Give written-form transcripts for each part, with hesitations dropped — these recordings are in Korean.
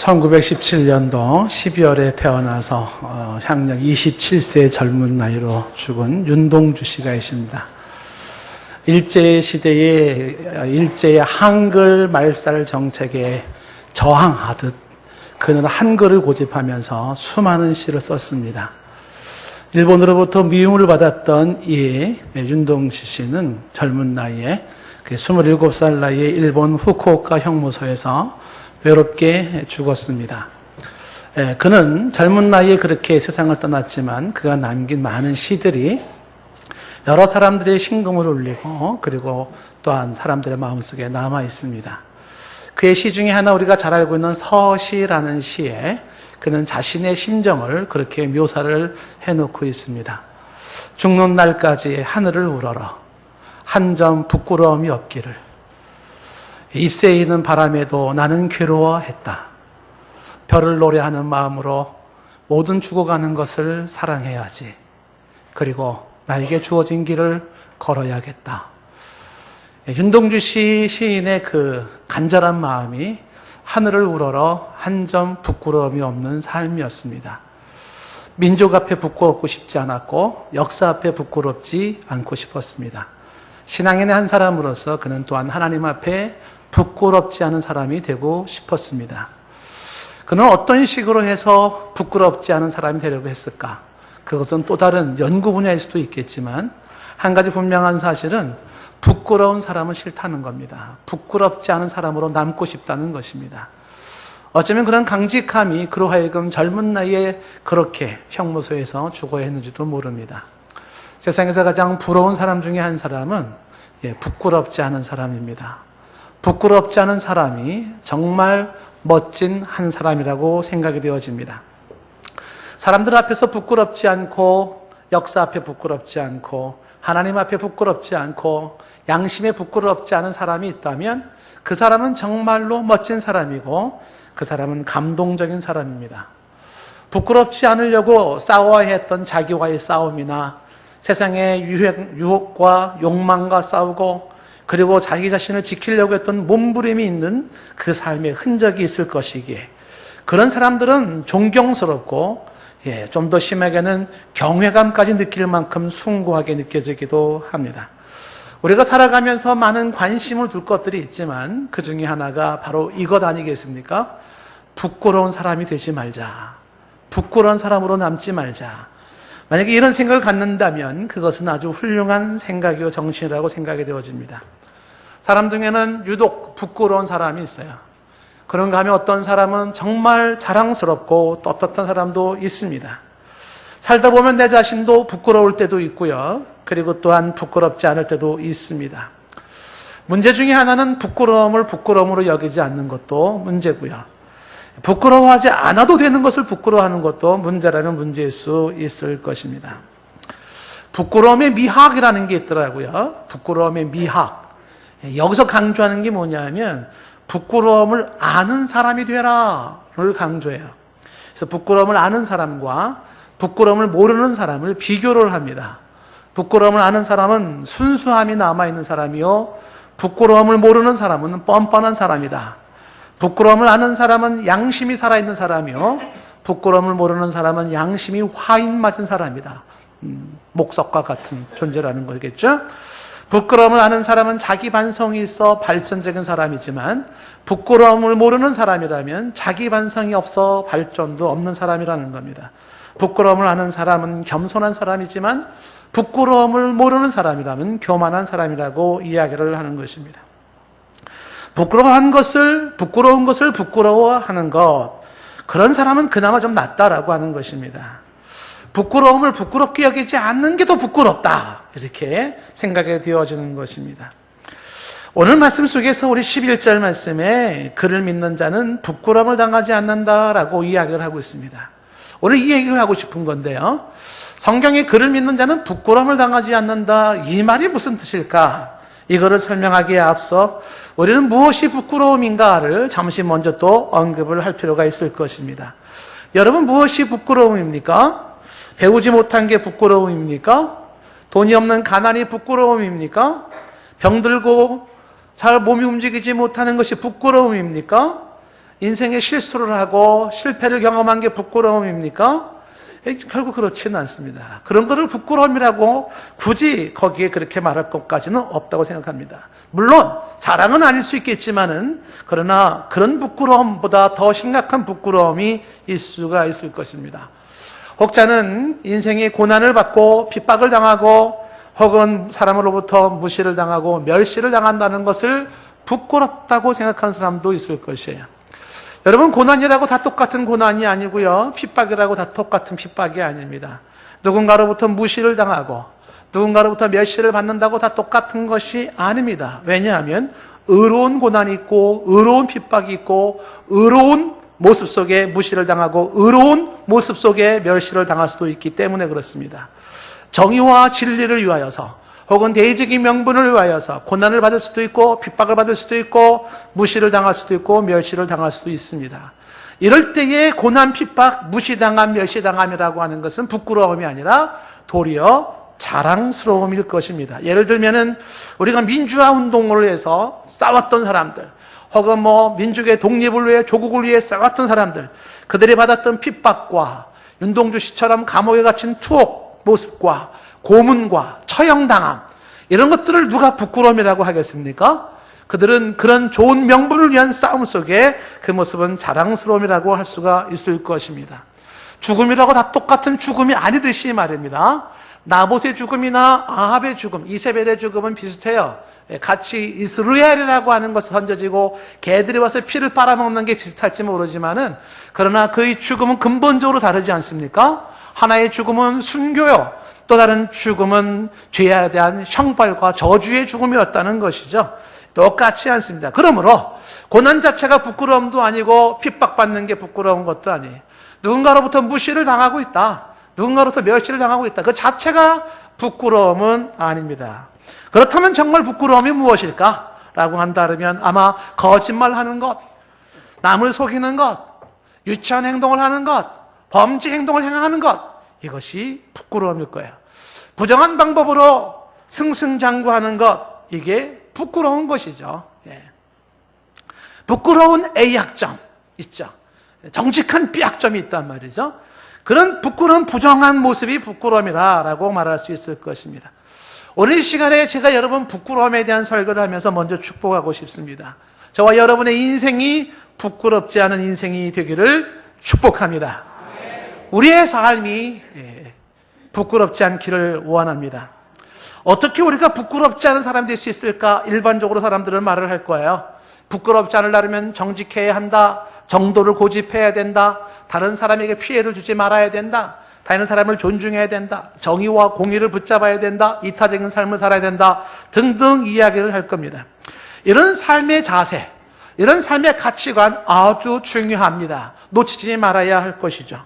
1917년도 12월에 태어나서 향년 27세의 젊은 나이로 죽은 윤동주 씨가 있습니다. 일제의 한글 말살 정책에 저항하듯 그는 한글을 고집하면서 수많은 시를 썼습니다. 일본으로부터 미움을 받았던 이 윤동주 씨는 젊은 나이에 27살 나이에 일본 후쿠오카 형무소에서 외롭게 죽었습니다. 그는 젊은 나이에 그렇게 세상을 떠났지만 그가 남긴 많은 시들이 여러 사람들의 심금을 울리고 그리고 또한 사람들의 마음속에 남아 있습니다. 그의 시 중에 하나 우리가 잘 알고 있는 서시라는 시에 그는 자신의 심정을 그렇게 묘사를 해놓고 있습니다. 죽는 날까지 하늘을 우러러 한 점 부끄러움이 없기를. 잎새에 있는 바람에도 나는 괴로워했다. 별을 노래하는 마음으로 모든 죽어가는 것을 사랑해야지. 그리고 나에게 주어진 길을 걸어야겠다. 윤동주 시인의 그 간절한 마음이 하늘을 우러러 한 점 부끄러움이 없는 삶이었습니다. 민족 앞에 부끄럽고 싶지 않았고 역사 앞에 부끄럽지 않고 싶었습니다. 신앙인의 한 사람으로서 그는 또한 하나님 앞에 부끄럽지 않은 사람이 되고 싶었습니다. 그는 어떤 식으로 해서 부끄럽지 않은 사람이 되려고 했을까? 그것은 또 다른 연구 분야일 수도 있겠지만 한 가지 분명한 사실은 부끄러운 사람은 싫다는 겁니다. 부끄럽지 않은 사람으로 남고 싶다는 것입니다. 어쩌면 그런 강직함이 그로 하여금 젊은 나이에 그렇게 형무소에서 죽어야 했는지도 모릅니다. 세상에서 가장 부러운 사람 중에 한 사람은 부끄럽지 않은 사람입니다. 부끄럽지 않은 사람이 정말 멋진 한 사람이라고 생각이 되어집니다. 사람들 앞에서 부끄럽지 않고 역사 앞에 부끄럽지 않고 하나님 앞에 부끄럽지 않고 양심에 부끄럽지 않은 사람이 있다면 그 사람은 정말로 멋진 사람이고 그 사람은 감동적인 사람입니다. 부끄럽지 않으려고 싸워야 했던 자기와의 싸움이나 세상의 유혹과 욕망과 싸우고 그리고 자기 자신을 지키려고 했던 몸부림이 있는 그 삶의 흔적이 있을 것이기에 그런 사람들은 존경스럽고 좀 더 심하게는 경외감까지 느낄 만큼 숭고하게 느껴지기도 합니다. 우리가 살아가면서 많은 관심을 둘 것들이 있지만 그 중에 하나가 바로 이것 아니겠습니까? 부끄러운 사람이 되지 말자. 부끄러운 사람으로 남지 말자. 만약에 이런 생각을 갖는다면 그것은 아주 훌륭한 생각이요 정신이라고 생각이 되어집니다. 사람 중에는 유독 부끄러운 사람이 있어요. 그런가 하면 어떤 사람은 정말 자랑스럽고 떳떳한 사람도 있습니다. 살다 보면 내 자신도 부끄러울 때도 있고요. 그리고 또한 부끄럽지 않을 때도 있습니다. 문제 중에 하나는 부끄러움을 부끄러움으로 여기지 않는 것도 문제고요. 부끄러워하지 않아도 되는 것을 부끄러워하는 것도 문제라면 문제일 수 있을 것입니다. 부끄러움의 미학이라는 게 있더라고요. 부끄러움의 미학. 여기서 강조하는 게 뭐냐면 부끄러움을 아는 사람이 되라를 강조해요. 그래서 부끄러움을 아는 사람과 부끄러움을 모르는 사람을 비교를 합니다. 부끄러움을 아는 사람은 순수함이 남아있는 사람이요. 부끄러움을 모르는 사람은 뻔뻔한 사람이다. 부끄러움을 아는 사람은 양심이 살아있는 사람이요. 부끄러움을 모르는 사람은 양심이 화인 맞은 사람이다. 목석과 같은 존재라는 거겠죠. 부끄러움을 아는 사람은 자기 반성이 있어 발전적인 사람이지만 부끄러움을 모르는 사람이라면 자기 반성이 없어 발전도 없는 사람이라는 겁니다. 부끄러움을 아는 사람은 겸손한 사람이지만 부끄러움을 모르는 사람이라면 교만한 사람이라고 이야기를 하는 것입니다. 부끄러운 것을 부끄러워하는 것, 그런 사람은 그나마 좀 낫다라고 하는 것입니다. 부끄러움을 부끄럽게 여기지 않는 게 더 부끄럽다, 이렇게 생각이 되어지는 것입니다. 오늘 말씀 속에서 우리 11절 말씀에 그를 믿는 자는 부끄러움을 당하지 않는다라고 이야기를 하고 있습니다. 오늘 이 얘기를 하고 싶은 건데요. 성경에 그를 믿는 자는 부끄러움을 당하지 않는다, 이 말이 무슨 뜻일까? 이거를 설명하기에 앞서 우리는 무엇이 부끄러움인가를 잠시 먼저 또 언급을 할 필요가 있을 것입니다. 여러분, 무엇이 부끄러움입니까? 배우지 못한 게 부끄러움입니까? 돈이 없는 가난이 부끄러움입니까? 병들고 잘 몸이 움직이지 못하는 것이 부끄러움입니까? 인생에 실수를 하고 실패를 경험한 게 부끄러움입니까? 결국 그렇지는 않습니다. 그런 거를 부끄러움이라고 굳이 거기에 그렇게 말할 것까지는 없다고 생각합니다. 물론 자랑은 아닐 수 있겠지만은 그러나 그런 부끄러움보다 더 심각한 부끄러움이 있을 수가 있을 것입니다. 혹자는 인생의 고난을 받고 핍박을 당하고 혹은 사람으로부터 무시를 당하고 멸시를 당한다는 것을 부끄럽다고 생각하는 사람도 있을 것이에요. 여러분, 고난이라고 다 똑같은 고난이 아니고요, 핍박이라고 다 똑같은 핍박이 아닙니다. 누군가로부터 무시를 당하고 누군가로부터 멸시를 받는다고 다 똑같은 것이 아닙니다. 왜냐하면 의로운 고난이 있고 의로운 핍박이 있고 의로운 모습 속에 무시를 당하고 의로운 모습 속에 멸시를 당할 수도 있기 때문에 그렇습니다. 정의와 진리를 위하여서 혹은 대의적인 명분을 위하여서 고난을 받을 수도 있고 핍박을 받을 수도 있고 무시를 당할 수도 있고 멸시를 당할 수도 있습니다. 이럴 때에 고난, 핍박, 무시당함, 멸시당함이라고 하는 것은 부끄러움이 아니라 도리어 자랑스러움일 것입니다. 예를 들면은 우리가 민주화 운동을 위해서 싸웠던 사람들, 혹은 민족의 독립을 위해 조국을 위해 싸웠던 사람들, 그들이 받았던 핍박과 윤동주 씨처럼 감옥에 갇힌 투옥 모습과 고문과 처형당함, 이런 것들을 누가 부끄러움이라고 하겠습니까? 그들은 그런 좋은 명분을 위한 싸움 속에 그 모습은 자랑스러움이라고 할 수가 있을 것입니다. 죽음이라고 다 똑같은 죽음이 아니듯이 말입니다. 나봇의 죽음이나 아합의 죽음, 이세벨의 죽음은 비슷해요. 같이 이스라엘이라고 하는 것이 던져지고 개들이 와서 피를 빨아먹는 게 비슷할지 모르지만은 그러나 그의 죽음은 근본적으로 다르지 않습니까? 하나의 죽음은 순교요, 또 다른 죽음은 죄에 대한 형벌과 저주의 죽음이었다는 것이죠. 똑같지 않습니다. 그러므로 고난 자체가 부끄러움도 아니고 핍박받는 게 부끄러운 것도 아니에요. 누군가로부터 무시를 당하고 있다, 누군가로부터 멸시를 당하고 있다, 그 자체가 부끄러움은 아닙니다. 그렇다면 정말 부끄러움이 무엇일까? 라고 한다면 아마 거짓말하는 것, 남을 속이는 것, 유치한 행동을 하는 것, 범죄 행동을 행하는 것, 이것이 부끄러움일 거예요. 부정한 방법으로 승승장구하는 것, 이게 부끄러운 것이죠. 부끄러운 A학점 있죠. 정직한 B학점이 있단 말이죠. 그런 부끄러운 부정한 모습이 부끄러움이라고 말할 수 있을 것입니다. 오늘 이 시간에 제가 여러분 부끄러움에 대한 설교를 하면서 먼저 축복하고 싶습니다. 저와 여러분의 인생이 부끄럽지 않은 인생이 되기를 축복합니다. 우리의 삶이 부끄럽지 않기를 원합니다. 어떻게 우리가 부끄럽지 않은 사람이 될 수 있을까? 일반적으로 사람들은 말을 할 거예요. 부끄럽지 않으려면 정직해야 한다, 정도를 고집해야 된다, 다른 사람에게 피해를 주지 말아야 된다, 다른 사람을 존중해야 된다, 정의와 공의를 붙잡아야 된다, 이타적인 삶을 살아야 된다 등등 이야기를 할 겁니다. 이런 삶의 자세, 이런 삶의 가치관 아주 중요합니다. 놓치지 말아야 할 것이죠.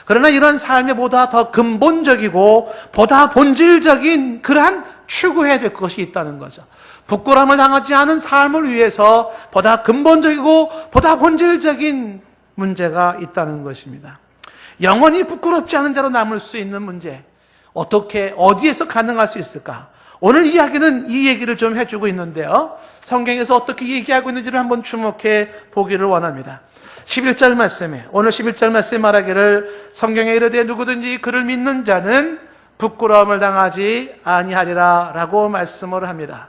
그러나 이런 삶에 보다 더 근본적이고 보다 본질적인 그러한 추구해야 될 것이 있다는 거죠. 부끄러움을 당하지 않은 삶을 위해서 보다 근본적이고 보다 본질적인 문제가 있다는 것입니다. 영원히 부끄럽지 않은 자로 남을 수 있는 문제, 어떻게, 어디에서 가능할 수 있을까? 오늘 이야기는 이 얘기를 좀 해주고 있는데요, 성경에서 어떻게 얘기하고 있는지를 한번 주목해 보기를 원합니다. 11절 말씀에, 오늘 11절 말씀에 말하기를 성경에 이르되 누구든지 그를 믿는 자는 부끄러움을 당하지 아니하리라 라고 말씀을 합니다.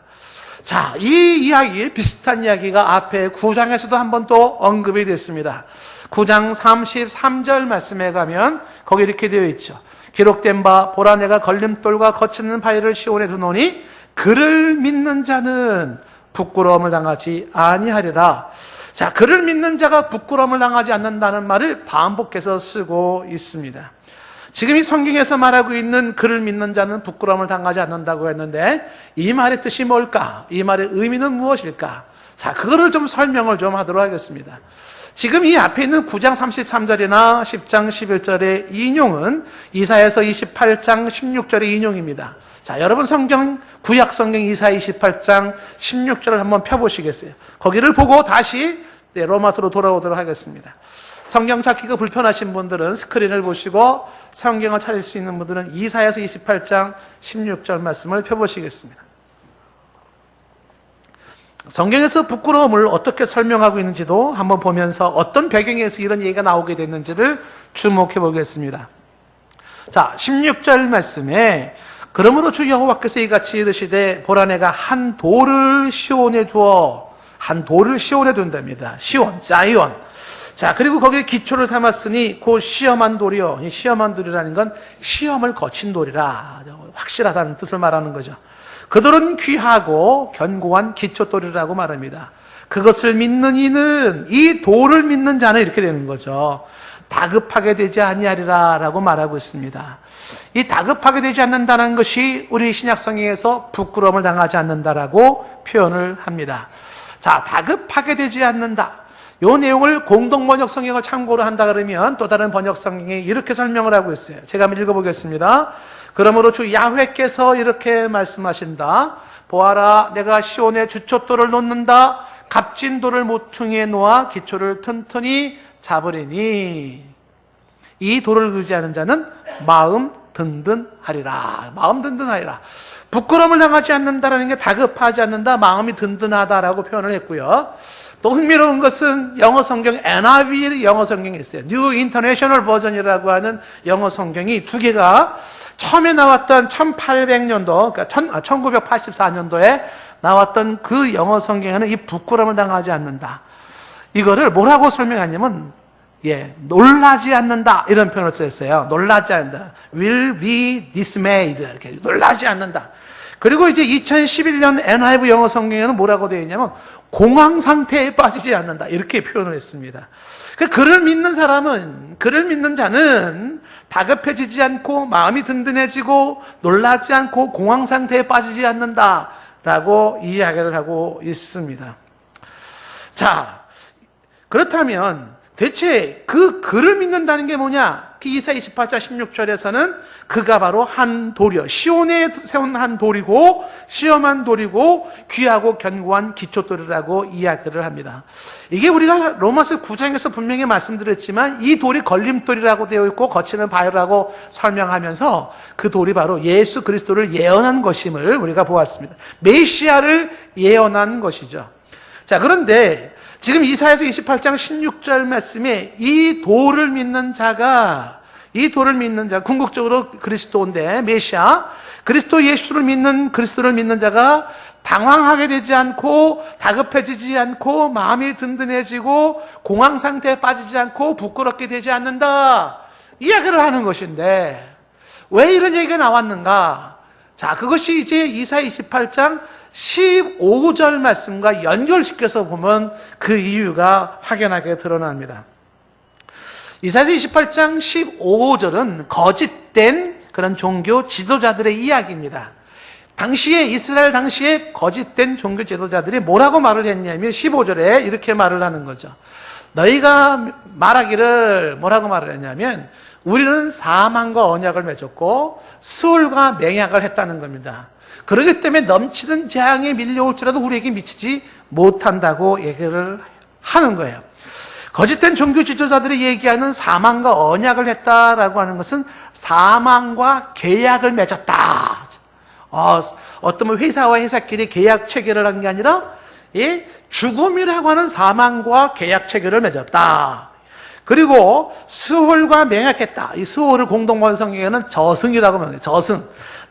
자, 이 이야기, 비슷한 이야기가 앞에 9장에서도 한번 또 언급이 됐습니다. 9장 33절 말씀에 가면 거기 이렇게 되어 있죠. 기록된 바 보라 내가 걸림돌과 거치는 바위를 시온에 두노니 그를 믿는 자는 부끄러움을 당하지 아니하리라. 자, 그를 믿는 자가 부끄러움을 당하지 않는다는 말을 반복해서 쓰고 있습니다. 지금 이 성경에서 말하고 있는 그를 믿는 자는 부끄러움을 당하지 않는다고 했는데 이 말의 뜻이 뭘까? 이 말의 의미는 무엇일까? 자, 그거를 좀 설명을 좀 하도록 하겠습니다. 지금 이 앞에 있는 9장 33절이나 10장 11절의 인용은 이사야서 28장 16절의 인용입니다. 자, 여러분 성경, 구약 성경 이사야 28장 16절을 한번 펴보시겠어요? 거기를 보고 다시 로마서로 돌아오도록 하겠습니다. 성경 찾기가 불편하신 분들은 스크린을 보시고 성경을 찾을 수 있는 분들은 이사야서 28장 16절 말씀을 펴보시겠습니다. 성경에서 부끄러움을 어떻게 설명하고 있는지도 한번 보면서 어떤 배경에서 이런 얘기가 나오게 됐는지를 주목해 보겠습니다. 자, 16절 말씀에 그러므로 주 여호와께서 이같이 이르시되 보라 내가 한 돌을 시온에 두어 한 돌을 시온에 둔답니다. 시온, 자이온. 자, 그리고 거기에 기초를 삼았으니 곧 시험한 돌이요. 이 시험한 돌이라는 건 시험을 거친 돌이라 확실하다는 뜻을 말하는 거죠. 그 돌은 귀하고 견고한 기초돌이라고 말합니다. 그것을 믿는 이는 이 돌을 믿는 자는 이렇게 되는 거죠. 다급하게 되지 아니하리라 라고 말하고 있습니다. 이 다급하게 되지 않는다는 것이 우리 신약성경에서 부끄러움을 당하지 않는다라고 표현을 합니다. 자, 다급하게 되지 않는다. 이 내용을 공동번역 성경을 참고로 한다 그러면 또 다른 번역 성경이 이렇게 설명을 하고 있어요. 제가 한번 읽어보겠습니다. 그러므로 주 야훼께서 이렇게 말씀하신다. 보아라, 내가 시온에 주춧돌을 놓는다. 값진 돌을 모퉁이에 놓아 기초를 튼튼히 잡으리니 이 돌을 의지하는 자는 마음 든든하리라. 마음 든든하리라. 부끄러움을 당하지 않는다라는 게 다급하지 않는다, 마음이 든든하다라고 표현을 했고요. 또 흥미로운 것은 영어 성경 NIV 영어 성경이 있어요. New International Version이라고 하는 영어 성경이 두 개가 처음에 나왔던 1800년도, 그러니까 1984년도에 나왔던 그 영어 성경에는 이 부끄러움을 당하지 않는다. 이거를 뭐라고 설명하냐면, 놀라지 않는다. 이런 표현을 썼어요. 놀라지 않는다. Will be dismayed. 이렇게 놀라지 않는다. 그리고 이제 2011년 NIV 영어 성경에는 뭐라고 되어 있냐면, 공황 상태에 빠지지 않는다. 이렇게 표현을 했습니다. 그를 믿는 사람은, 그를 믿는 자는 다급해지지 않고 마음이 든든해지고 놀라지 않고 공황 상태에 빠지지 않는다라고 이야기를 하고 있습니다. 자, 그렇다면 대체 그를 믿는다는 게 뭐냐? 이사야 28장 16절에서는 그가 바로 한 돌이요. 시온에 세운 한 돌이고 시험한 돌이고 귀하고 견고한 기초돌이라고 이야기를 합니다. 이게 우리가 로마서 9장에서 분명히 말씀드렸지만 이 돌이 걸림돌이라고 되어 있고 거치는 바위라고 설명하면서 그 돌이 바로 예수 그리스도를 예언한 것임을 우리가 보았습니다. 메시아를 예언한 것이죠. 자, 그런데 지금 이사야서 28장 16절 말씀에 이 돌을 믿는 자가 궁극적으로 그리스도인데 메시아, 그리스도 예수를 믿는 그리스도를 믿는 자가 당황하게 되지 않고 다급해지지 않고 마음이 든든해지고 공황 상태에 빠지지 않고 부끄럽게 되지 않는다. 이야기를 하는 것인데 왜 이런 얘기가 나왔는가? 자, 그것이 이제 이사야 28장 15절 말씀과 연결시켜서 보면 그 이유가 확연하게 드러납니다. 이사야 28장 15절은 거짓된 그런 종교 지도자들의 이야기입니다. 당시에 이스라엘 당시에 거짓된 종교 지도자들이 뭐라고 말을 했냐면 15절에 이렇게 말을 하는 거죠. 너희가 말하기를 뭐라고 말을 했냐면 우리는 사망과 언약을 맺었고 스올과 맹약을 했다는 겁니다. 그렇기 때문에 넘치는 재앙이 밀려올지라도 우리에게 미치지 못한다고 얘기를 하는 거예요. 거짓된 종교 지도자들이 얘기하는 사망과 언약을 했다라고 하는 것은 사망과 계약을 맺었다. 어떤 회사와 회사끼리 계약 체결을 한 게 아니라 죽음이라고 하는 사망과 계약 체결을 맺었다. 그리고 스홀과 맹약했다. 이 스홀을 공동번 성경에는 저승이라고 말해요.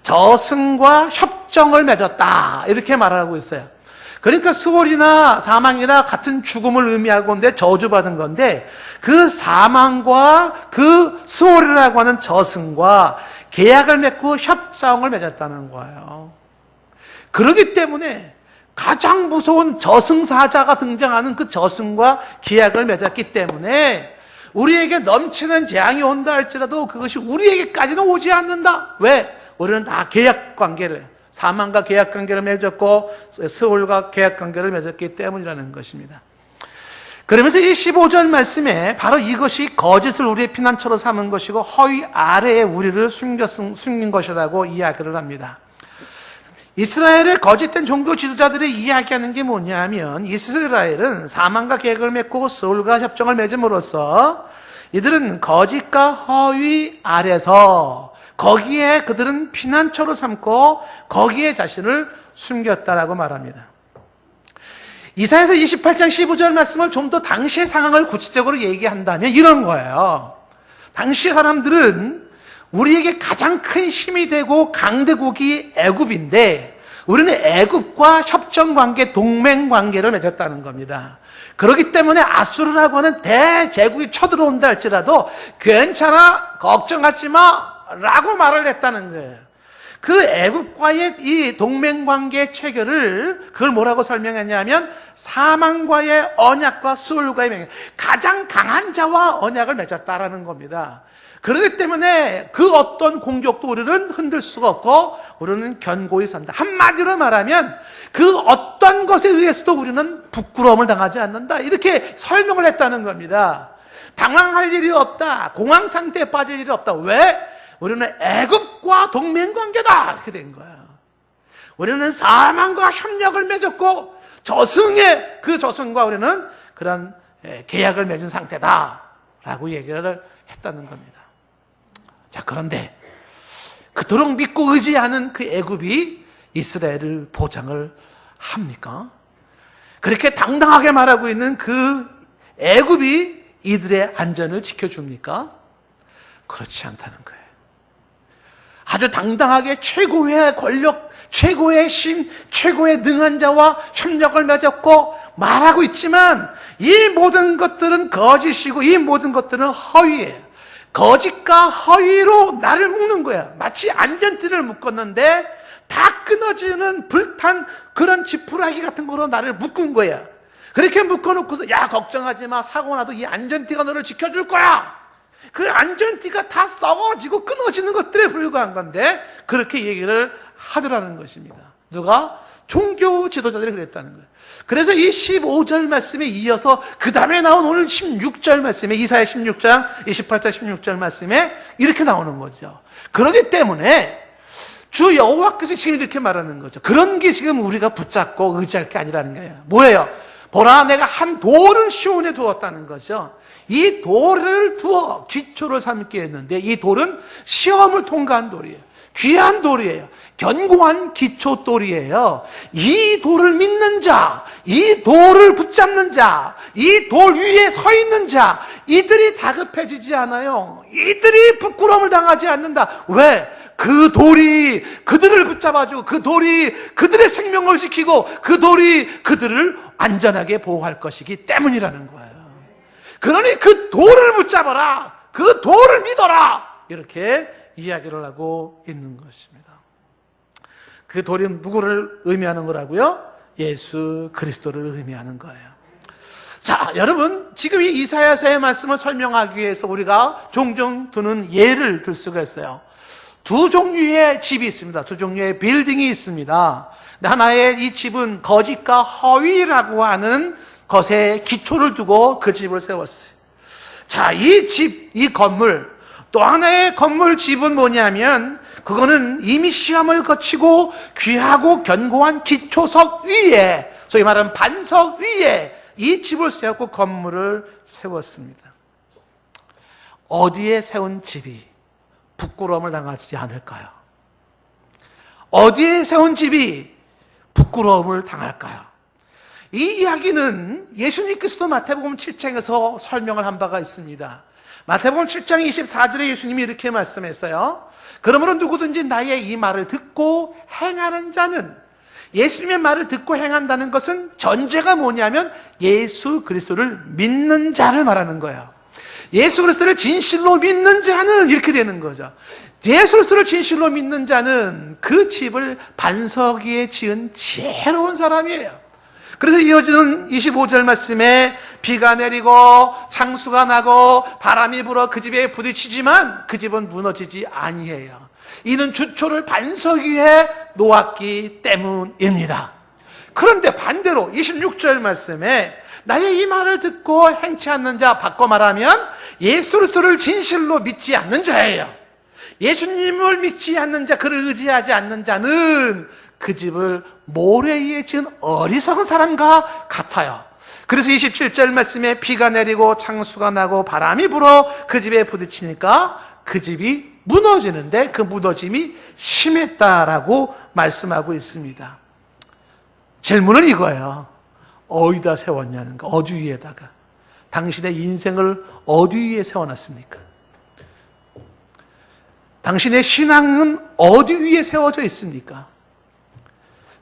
저승과 협정을 맺었다. 이렇게 말하고 있어요. 그러니까 스홀이나 사망이나 같은 죽음을 의미하고 있는데 저주받은 건데 그 사망과 그 스홀이라고 하는 저승과 계약을 맺고 협정을 맺었다는 거예요. 그렇기 때문에 가장 무서운 저승사자가 등장하는 그 저승과 계약을 맺었기 때문에 우리에게 넘치는 재앙이 온다 할지라도 그것이 우리에게까지는 오지 않는다. 왜? 우리는 다 계약관계를, 사망과 계약관계를 맺었고 스홀과 계약관계를 맺었기 때문이라는 것입니다. 그러면서 이 15절 말씀에 바로 이것이 거짓을 우리의 피난처로 삼은 것이고 허위 아래에 우리를 숨긴 것이라고 이야기를 합니다. 이스라엘의 거짓된 종교 지도자들이 이야기하는 게 뭐냐면 이스라엘은 사망과 계약을 맺고 스올과 협정을 맺음으로써 이들은 거짓과 허위 아래서 거기에 그들은 피난처로 삼고 거기에 자신을 숨겼다라고 말합니다. 이사야서 28장 15절 말씀을 좀 더 당시의 상황을 구체적으로 얘기한다면 이런 거예요. 당시 사람들은 우리에게 가장 큰 힘이 되고 강대국이 애굽인데 우리는 애굽과 협정관계, 동맹관계를 맺었다는 겁니다. 그렇기 때문에 아수르라고 하는 대제국이 쳐들어온다 할지라도 괜찮아, 걱정하지 마 라고 말을 했다는 거예요. 그 애굽과의 이 동맹관계 체결을 그걸 뭐라고 설명했냐면 사망과의 언약과 스올과의 맹약, 가장 강한 자와 언약을 맺었다라는 겁니다. 그렇기 때문에 그 어떤 공격도 우리는 흔들 수가 없고 우리는 견고히 선다. 한마디로 말하면 그 어떤 것에 의해서도 우리는 부끄러움을 당하지 않는다. 이렇게 설명을 했다는 겁니다. 당황할 일이 없다. 공황 상태에 빠질 일이 없다. 왜? 우리는 애굽과 동맹관계다. 이렇게 된 거야. 우리는 사망과 협력을 맺었고 그 저승과 우리는 그런 계약을 맺은 상태다. 라고 얘기를 했다는 겁니다. 자, 그런데 그토록 믿고 의지하는 그 애굽이 이스라엘을 보장을 합니까? 그렇게 당당하게 말하고 있는 그 애굽이 이들의 안전을 지켜줍니까? 그렇지 않다는 거예요. 아주 당당하게 최고의 권력, 최고의 힘, 최고의 능한 자와 협력을 맺었고 말하고 있지만 이 모든 것들은 거짓이고 이 모든 것들은 허위예요. 거짓과 허위로 나를 묶는 거야. 마치 안전띠를 묶었는데 다 끊어지는 불탄 그런 지푸라기 같은 거로 나를 묶은 거야. 그렇게 묶어놓고서 야, 걱정하지 마, 사고 나도 이 안전띠가 너를 지켜줄 거야. 그 안전띠가 다 썩어지고 끊어지는 것들에 불과한 건데 그렇게 얘기를 하더라는 것입니다. 누가? 종교 지도자들이 그랬다는 거예요. 그래서 이 15절 말씀에 이어서 그 다음에 나온 오늘 16절 말씀에 이사야 16장 28절 16절 말씀에 이렇게 나오는 거죠. 그렇기 때문에 주 여호와께서 지금 이렇게 말하는 거죠. 그런 게 지금 우리가 붙잡고 의지할 게 아니라는 거예요. 뭐예요? 보라, 내가 한 돌을 시온에 두었다는 거죠. 이 돌을 두어 기초를 삼게 했는데 이 돌은 시험을 통과한 돌이에요. 귀한 돌이에요. 견고한 기초 돌이에요. 이 돌을 믿는 자, 이 돌을 붙잡는 자, 이 돌 위에 서 있는 자, 이들이 다급해지지 않아요. 이들이 부끄러움을 당하지 않는다. 왜? 그 돌이 그들을 붙잡아주고 그 돌이 그들의 생명을 지키고 그 돌이 그들을 안전하게 보호할 것이기 때문이라는 거예요. 그러니 그 돌을 붙잡아라. 그 돌을 믿어라. 이렇게 이야기를 하고 있는 것입니다. 그 돌이 누구를 의미하는 거라고요? 예수 그리스도를 의미하는 거예요. 자, 여러분, 지금 이 이사야서의 말씀을 설명하기 위해서 우리가 종종 드는 예를 들 수가 있어요. 두 종류의 집이 있습니다. 두 종류의 빌딩이 있습니다. 하나의 이 집은 거짓과 허위라고 하는 것에 기초를 두고 그 집을 세웠어요. 자, 이 집, 이 건물, 또 하나의 건물 집은 뭐냐면 그거는 이미 시험을 거치고 귀하고 견고한 기초석 위에, 소위 말하는 반석 위에 이 집을 세웠고 건물을 세웠습니다. 어디에 세운 집이 부끄러움을 당하지 않을까요? 어디에 세운 집이 부끄러움을 당할까요? 이 이야기는 예수님께서도 마태복음 7장에서 설명을 한 바가 있습니다. 마태복음 7장 24절에 예수님이 이렇게 말씀했어요. 그러므로 누구든지 나의 이 말을 듣고 행하는 자는, 예수님의 말을 듣고 행한다는 것은 전제가 뭐냐면 예수 그리스도를 믿는 자를 말하는 거예요. 예수 그리스도를 진실로 믿는 자는 이렇게 되는 거죠. 예수 그리스도를 진실로 믿는 자는 그 집을 반석 위에 지은 지혜로운 사람이에요. 그래서 이어지는 25절 말씀에 비가 내리고 창수가 나고 바람이 불어 그 집에 부딪히지만 그 집은 무너지지 아니해요. 이는 주초를 반석 위에 놓았기 때문입니다. 그런데 반대로 26절 말씀에 나의 이 말을 듣고 행치 않는 자, 바꿔 말하면 예수 그리스도를 진실로 믿지 않는 자예요. 예수님을 믿지 않는 자, 그를 의지하지 않는 자는 그 집을 모래 위에 지은 어리석은 사람과 같아요. 그래서 27절 말씀에 비가 내리고 창수가 나고 바람이 불어 그 집에 부딪히니까 그 집이 무너지는데 그 무너짐이 심했다라고 말씀하고 있습니다. 질문은 이거예요. 어디다 세웠냐는 거. 어디 위에다가. 당신의 인생을 어디 위에 세워놨습니까? 당신의 신앙은 어디 위에 세워져 있습니까?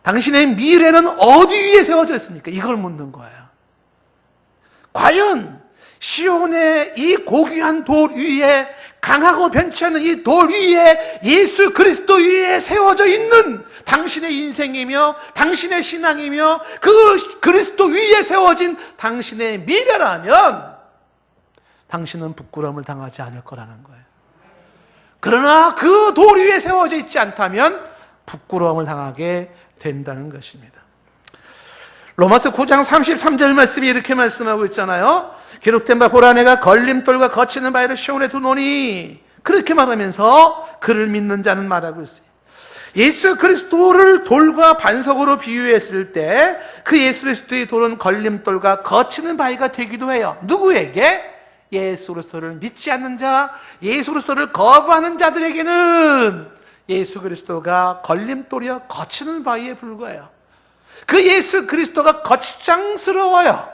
당신의 미래는 어디 위에 세워져 있습니까? 이걸 묻는 거예요. 과연 시온의 이 고귀한 돌 위에, 강하고 변치 않는 이 돌 위에, 예수 그리스도 위에 세워져 있는 당신의 인생이며 당신의 신앙이며 그 그리스도 위에 세워진 당신의 미래라면 당신은 부끄러움을 당하지 않을 거라는 거예요. 그러나 그 돌 위에 세워져 있지 않다면 부끄러움을 당하게 된다는 것입니다. 로마서 9장 33절 말씀이 이렇게 말씀하고 있잖아요. 기록된 바 보라 내가 걸림돌과 거치는 바위를 시온에 두노니, 그렇게 말하면서 그를 믿는 자는 말하고 있어요. 예수 그리스도를 돌과 반석으로 비유했을 때 그 예수 그리스도의 돌은 걸림돌과 거치는 바위가 되기도 해요. 누구에게? 예수 그리스도를 믿지 않는 자, 예수 그리스도를 거부하는 자들에게는 예수 그리스도가 걸림돌이여 거치는 바위에 불과해요. 그 예수 그리스도가 거창스러워요.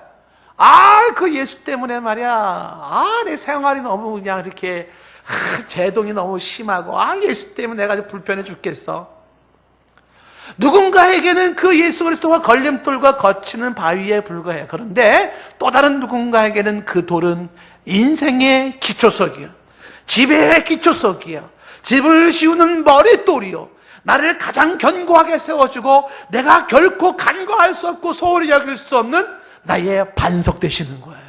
그 예수 때문에 말이야. 내 생활이 너무 그냥 이렇게 제동이 너무 심하고 예수 때문에 내가 불편해 죽겠어. 누군가에게는 그 예수 그리스도가 걸림돌과 거치는 바위에 불과해요. 그런데 또 다른 누군가에게는 그 돌은 인생의 기초석이요, 지배의 기초석이요, 집을 씌우는 머릿돌이요, 나를 가장 견고하게 세워주고 내가 결코 간과할 수 없고 소홀히 여길 수 없는 나의 반석 되시는 거예요.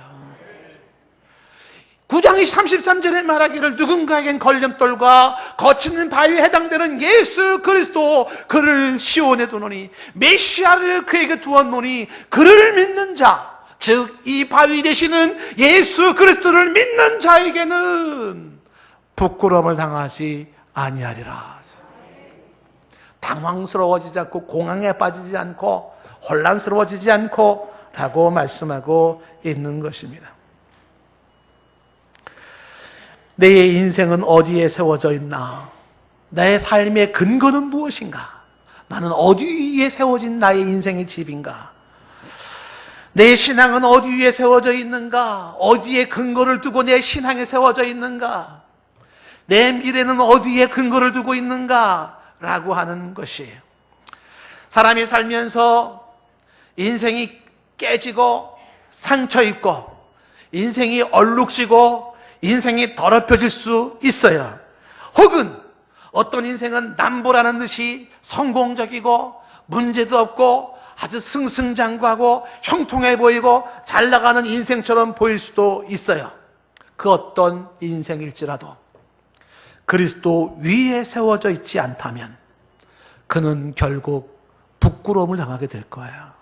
9장 33절에 말하기를 누군가에겐 걸림돌과 거치는 바위에 해당되는 예수 그리스도, 그를 시온에 두노니, 메시아를 그에게 두었노니 그를 믿는 자, 즉 이 바위 되시는 예수 그리스도를 믿는 자에게는 부끄러움을 당하지 아니하리라. 당황스러워지지 않고 공황에 빠지지 않고 혼란스러워지지 않고 라고 말씀하고 있는 것입니다. 내 인생은 어디에 세워져 있나? 나의 삶의 근거는 무엇인가? 나는 어디에 세워진 나의 인생의 집인가? 내 신앙은 어디 위에 세워져 있는가? 어디에 근거를 두고 내 신앙에 세워져 있는가? 내 미래는 어디에 근거를 두고 있는가? 라고 하는 것이에요. 사람이 살면서 인생이 깨지고 상처 입고 인생이 얼룩지고 인생이 더럽혀질 수 있어요. 혹은 어떤 인생은 남보라는 듯이 성공적이고 문제도 없고 아주 승승장구하고 형통해 보이고 잘 나가는 인생처럼 보일 수도 있어요. 그 어떤 인생일지라도 그리스도 위에 세워져 있지 않다면 그는 결국 부끄러움을 당하게 될 거예요.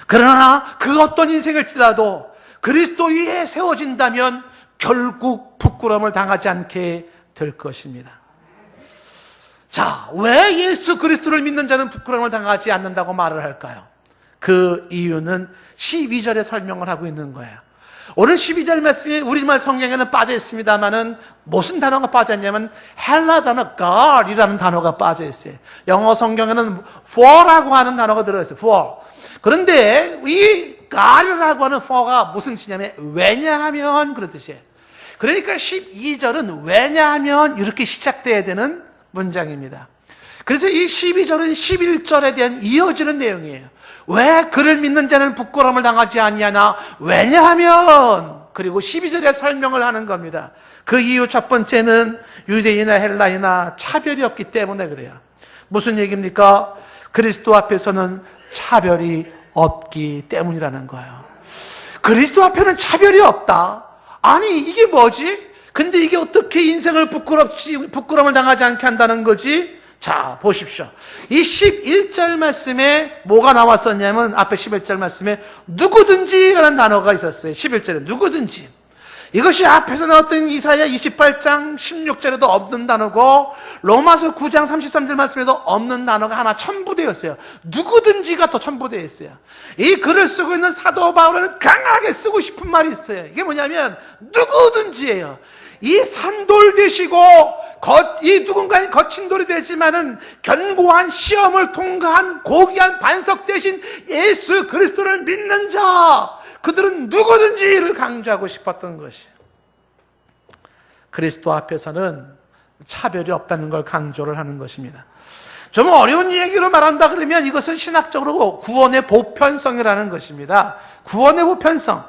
그러나 그 어떤 인생일지라도 그리스도 위에 세워진다면 결국 부끄러움을 당하지 않게 될 것입니다. 자, 왜 예수 그리스도를 믿는 자는 부끄러움을 당하지 않는다고 말을 할까요? 그 이유는 12절에 설명을 하고 있는 거예요. 오늘 12절 말씀이 우리말 성경에는 빠져 있습니다만은 무슨 단어가 빠져 있냐면 헬라 단어 God이라는 단어가 빠져 있어요. 영어 성경에는 for라고 하는 단어가 들어있어요. for. 그런데 이 God이라고 하는 for가 무슨 뜻이냐면 왜냐하면 그런 뜻이에요. 그러니까 12절은 왜냐하면 이렇게 시작돼야 되는 문장입니다. 그래서 이 12절은 11절에 대한 이어지는 내용이에요. 왜 그를 믿는 자는 부끄러움을 당하지 아니하나? 왜냐하면, 그리고 12절에 설명을 하는 겁니다. 그 이유 첫 번째는 유대인이나 헬라이나 차별이 없기 때문에 그래요. 무슨 얘기입니까? 그리스도 앞에서는 차별이 없기 때문이라는 거예요. 그리스도 앞에는 차별이 없다. 아니 이게 뭐지? 근데 이게 어떻게 인생을 부끄러움을 당하지 않게 한다는 거지? 자, 보십시오. 이 11절 말씀에 뭐가 나왔었냐면 앞에 11절 말씀에 누구든지라는 단어가 있었어요. 11절에 누구든지. 이것이 앞에서 나왔던 이사야 28장 16절에도 없는 단어고 로마서 9장 33절 말씀에도 없는 단어가 하나 첨부되어 있어요. 누구든지가 또 첨부되어 있어요. 이 글을 쓰고 있는 사도 바울은 강하게 쓰고 싶은 말이 있어요. 이게 뭐냐면 누구든지예요. 이 산돌 되시고 이 누군가의 거친 돌이 되지만은 견고한 시험을 통과한 고귀한 반석 대신 예수 그리스도를 믿는 자, 그들은 누구든지를 강조하고 싶었던 것이에요. 그리스도 앞에서는 차별이 없다는 걸 강조를 하는 것입니다. 좀 어려운 얘기로 말한다 그러면 이것은 신학적으로 구원의 보편성이라는 것입니다. 구원의 보편성.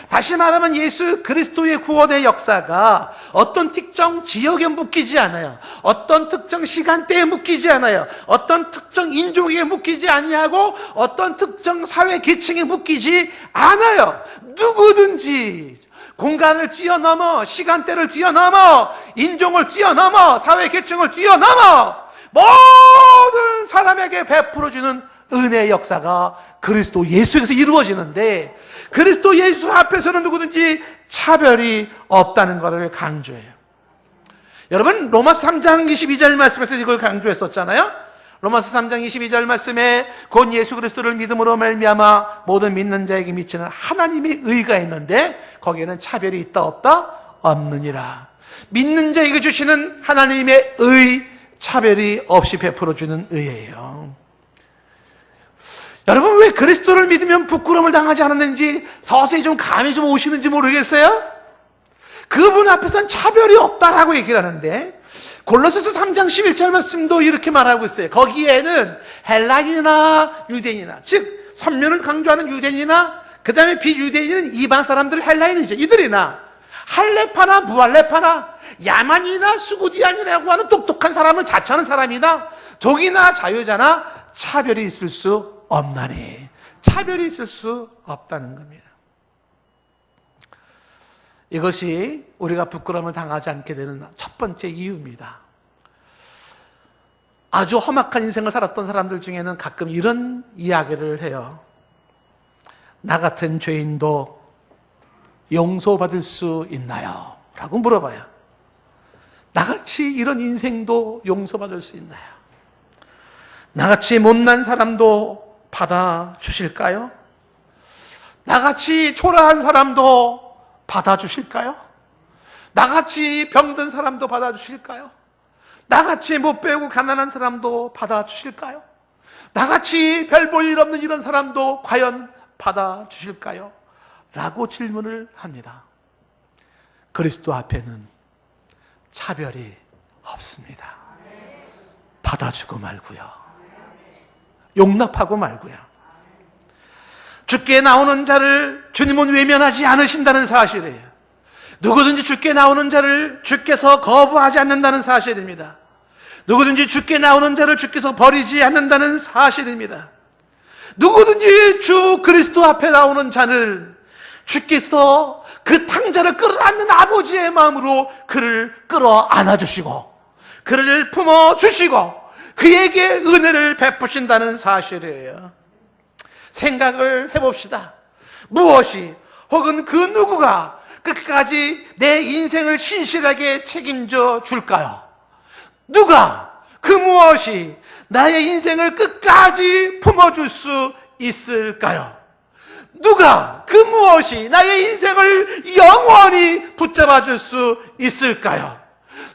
다시 말하면 예수 그리스도의 구원의 역사가 어떤 특정 지역에 묶이지 않아요. 어떤 특정 시간대에 묶이지 않아요. 어떤 특정 인종에 묶이지 아니하고 어떤 특정 사회 계층에 묶이지 않아요. 누구든지 공간을 뛰어넘어, 시간대를 뛰어넘어, 인종을 뛰어넘어, 사회 계층을 뛰어넘어 모든 사람에게 베풀어주는 은혜의 역사가 그리스도 예수에서 이루어지는데, 그리스도 예수 앞에서는 누구든지 차별이 없다는 것을 강조해요. 여러분, 로마서 3장 22절 말씀에서 이걸 강조했었잖아요. 로마서 3장 22절 말씀에 곧 예수 그리스도를 믿음으로 말미암아 모든 믿는 자에게 미치는 하나님의 의가 있는데 거기에는 차별이 있다 없다? 없느니라. 믿는 자에게 주시는 하나님의 의, 차별이 없이 베풀어주는 의예요. 여러분, 왜 그리스도를 믿으면 부끄러움을 당하지 않았는지 서서히 좀 감이 좀 오시는지 모르겠어요? 그분 앞에서는 차별이 없다라고 얘기를 하는데, 골로새서 3장 11절 말씀도 이렇게 말하고 있어요. 거기에는 헬라인이나 유대인이나, 즉 선면을 강조하는 유대인이나 그 다음에 비유대인은 이방 사람들 헬라인이죠. 이들이나 할레파나 무할레파나 야만이나 수구디안이라고 하는 똑똑한 사람을 자처하는 사람이나 종이나 자유자나 차별이 있을 수 없나니, 차별이 있을 수 없다는 겁니다. 이것이 우리가 부끄러움을 당하지 않게 되는 첫 번째 이유입니다. 아주 험악한 인생을 살았던 사람들 중에는 가끔 이런 이야기를 해요. 나 같은 죄인도 용서받을 수 있나요? 라고 물어봐요. 나같이 이런 인생도 용서받을 수 있나요? 나같이 못난 사람도 받아주실까요? 나같이 초라한 사람도 받아주실까요? 나같이 병든 사람도 받아주실까요? 나같이 못 배우고 가난한 사람도 받아주실까요? 나같이 별 볼 일 없는 이런 사람도 과연 받아주실까요? 라고 질문을 합니다. 그리스도 앞에는 차별이 없습니다. 받아주고 말고요, 용납하고 말고요. 주께 나오는 자를 주님은 외면하지 않으신다는 사실이에요. 누구든지 주께 나오는 자를 주께서 거부하지 않는다는 사실입니다. 누구든지 주께 나오는 자를 주께서 버리지 않는다는 사실입니다. 누구든지 주 그리스도 앞에 나오는 자를 주께서 그 탕자를 끌어안는 아버지의 마음으로 그를 끌어안아 주시고 그를 품어주시고 그에게 은혜를 베푸신다는 사실이에요. 생각을 해봅시다. 무엇이 혹은 그 누구가 끝까지 내 인생을 신실하게 책임져 줄까요? 누가, 그 무엇이 나의 인생을 끝까지 품어줄 수 있을까요? 누가, 그 무엇이 나의 인생을 영원히 붙잡아 줄 수 있을까요?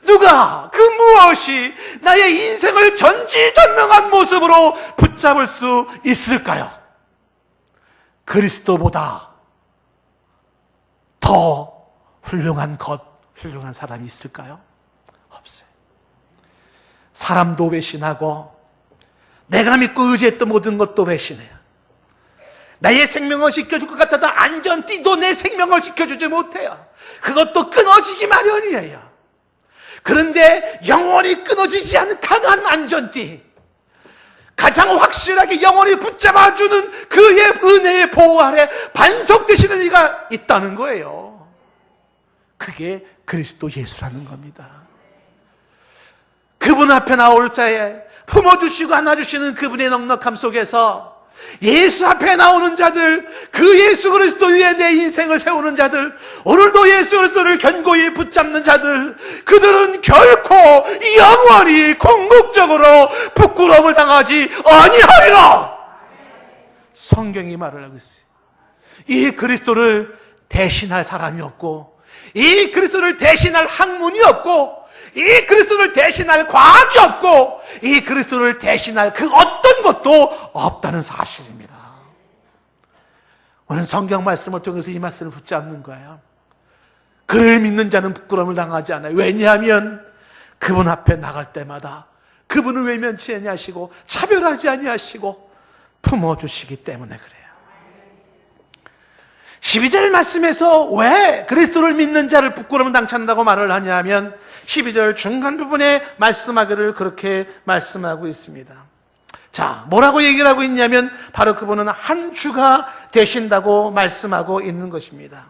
누가, 그 무엇이 나의 인생을 전지전능한 모습으로 붙잡을 수 있을까요? 그리스도보다 더 훌륭한 훌륭한 사람이 있을까요? 없어요. 사람도 배신하고 내가 믿고 의지했던 모든 것도 배신해요. 나의 생명을 지켜줄 것 같아도 안전띠도 내 생명을 지켜주지 못해요. 그것도 끊어지기 마련이에요. 그런데 영원히 끊어지지 않는 강한 안전띠, 가장 확실하게 영원히 붙잡아주는 그의 은혜의 보호 아래 반석되시는 이가 있다는 거예요. 그게 그리스도 예수라는 겁니다. 그분 앞에 나올 자에 품어주시고 안아주시는 그분의 넉넉함 속에서 예수 앞에 나오는 자들, 그 예수 그리스도 위에 내 인생을 세우는 자들, 오늘도 예수 그리스도를 견고히 붙잡는 자들, 그들은 결코 영원히 궁극적으로 부끄러움을 당하지 아니하리라. 성경이 말을 하고 있어요. 이 그리스도를 대신할 사람이 없고 이 그리스도를 대신할 학문이 없고, 이 그리스도를 대신할 과학이 없고, 이 그리스도를 대신할 그 어떤 것도 없다는 사실입니다. 오늘 성경 말씀을 통해서 이 말씀을 붙잡는 거예요. 그를 믿는 자는 부끄러움을 당하지 않아요. 왜냐하면 그분 앞에 나갈 때마다 그분을 외면치 아니하시고 차별하지 아니하시고 품어주시기 때문에 그래요. 12절 말씀에서 왜 그리스도를 믿는 자를 부끄러움을 당치 않는다고 말을 하냐면 12절 중간 부분에 말씀하기를 그렇게 말씀하고 있습니다. 자, 뭐라고 얘기를 하고 있냐면 바로 그분은 한 주가 되신다고 말씀하고 있는 것입니다.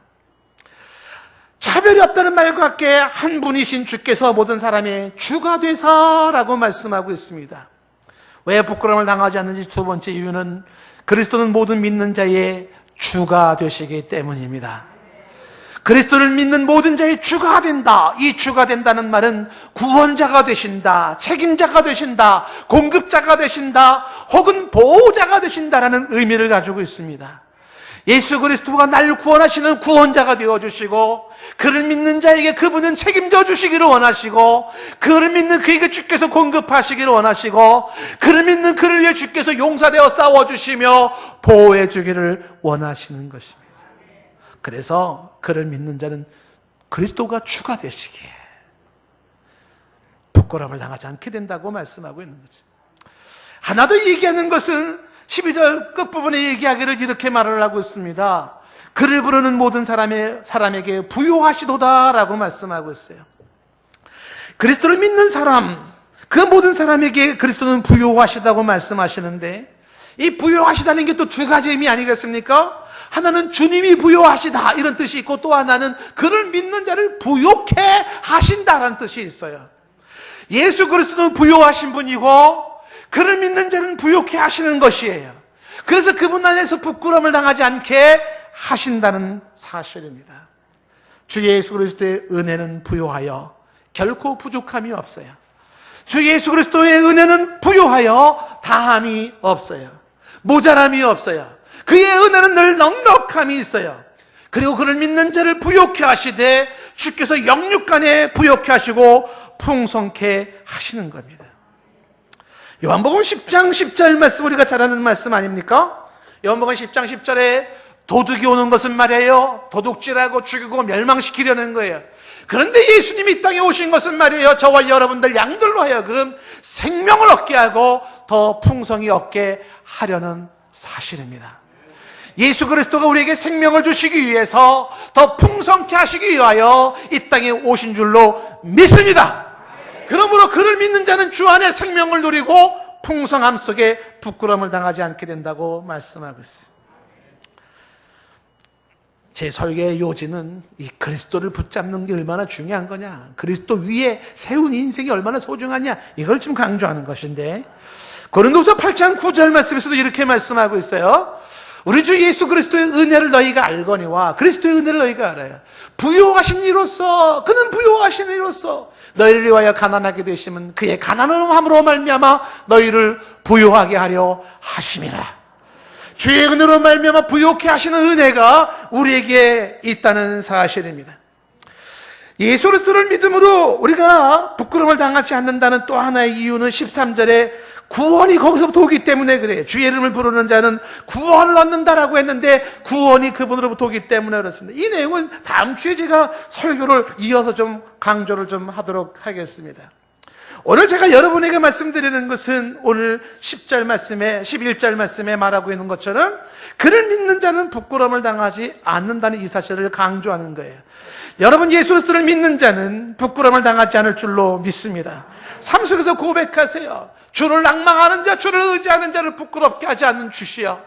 차별이 없다는 말과 함께 한 분이신 주께서 모든 사람의 주가 되사라고 말씀하고 있습니다. 왜 부끄러움을 당하지 않는지 두 번째 이유는 그리스도는 모든 믿는 자의 주가 되시기 때문입니다. 그리스도를 믿는 모든 자의 주가 된다. 이 주가 된다는 말은 구원자가 되신다, 책임자가 되신다, 공급자가 되신다, 혹은 보호자가 되신다라는 의미를 가지고 있습니다. 예수 그리스도가 나를 구원하시는 구원자가 되어주시고, 그를 믿는 자에게 그분은 책임져 주시기를 원하시고, 그를 믿는 그에게 주께서 공급하시기를 원하시고, 그를 믿는 그를 위해 주께서 용사되어 싸워주시며 보호해 주기를 원하시는 것입니다. 그래서 그를 믿는 자는 그리스도가 주가 되시기에 부끄러움을 당하지 않게 된다고 말씀하고 있는 거죠. 하나 더 얘기하는 것은 12절 끝부분에 얘기하기를 이렇게 말을 하고 있습니다. 그를 부르는 모든 사람에게 부요하시도다라고 말씀하고 있어요. 그리스도를 믿는 사람, 그 모든 사람에게 그리스도는 부요하시다고 말씀하시는데, 이 부요하시다는 게 또 두 가지 의미 아니겠습니까? 하나는 주님이 부요하시다 이런 뜻이 있고, 또 하나는 그를 믿는 자를 부요케 하신다라는 뜻이 있어요. 예수 그리스도는 부요하신 분이고 그를 믿는 자는 부요케 하시는 것이에요. 그래서 그분 안에서 부끄러움을 당하지 않게 하신다는 사실입니다. 주 예수 그리스도의 은혜는 부요하여 결코 부족함이 없어요. 주 예수 그리스도의 은혜는 부요하여 다함이 없어요. 모자람이 없어요. 그의 은혜는 늘 넉넉함이 있어요. 그리고 그를 믿는 자를 부요케 하시되 주께서 영육간에 부요케 하시고 풍성케 하시는 겁니다. 요한복음 10장 10절 말씀, 우리가 잘 아는 말씀 아닙니까? 요한복음 10장 10절에 도둑이 오는 것은 말이에요, 도둑질하고 죽이고 멸망시키려는 거예요. 그런데 예수님이 이 땅에 오신 것은 말이에요, 저와 여러분들 양들로 하여금 생명을 얻게 하고 더 풍성히 얻게 하려는 사실입니다. 예수 그리스도가 우리에게 생명을 주시기 위해서 더 풍성케 하시기 위하여 이 땅에 오신 줄로 믿습니다. 그러므로 그를 믿는 자는 주 안에 생명을 누리고 풍성함 속에 부끄러움을 당하지 않게 된다고 말씀하고 있습니다. 제 설계의 요지는 이 그리스도를 붙잡는 게 얼마나 중요한 거냐, 그리스도 위에 세운 인생이 얼마나 소중하냐, 이걸 지금 강조하는 것인데, 고린도서 8장 9절 말씀에서도 이렇게 말씀하고 있어요. 우리 주 예수 그리스도의 은혜를 너희가 알거니와, 그리스도의 은혜를 너희가 알아요. 부요하신 이로써, 그는 부요하신 이로써 너희를 위하여 가난하게 되심은 그의 가난함으로 말미암아 너희를 부요하게 하려 하심이라. 주의 은혜로 말미암아 부요케 하시는 은혜가 우리에게 있다는 사실입니다. 예수 그리스도를 믿음으로 우리가 부끄러움을 당하지 않는다는 또 하나의 이유는 13절에 구원이 거기서부터 오기 때문에 그래요. 주의 이름을 부르는 자는 구원을 얻는다라고 했는데 구원이 그분으로부터 오기 때문에 그렇습니다. 이 내용은 다음 주에 제가 설교를 이어서 좀 강조를 좀 하도록 하겠습니다. 오늘 제가 여러분에게 말씀드리는 것은 오늘 10절 말씀에, 11절 말씀에 말하고 있는 것처럼 그를 믿는 자는 부끄러움을 당하지 않는다는 이 사실을 강조하는 거예요. 여러분, 예수 그리스도를 믿는 자는 부끄러움을 당하지 않을 줄로 믿습니다. 삶 속에서 고백하세요. 주를 낭망하는 자, 주를 의지하는 자를 부끄럽게 하지 않는 주시여,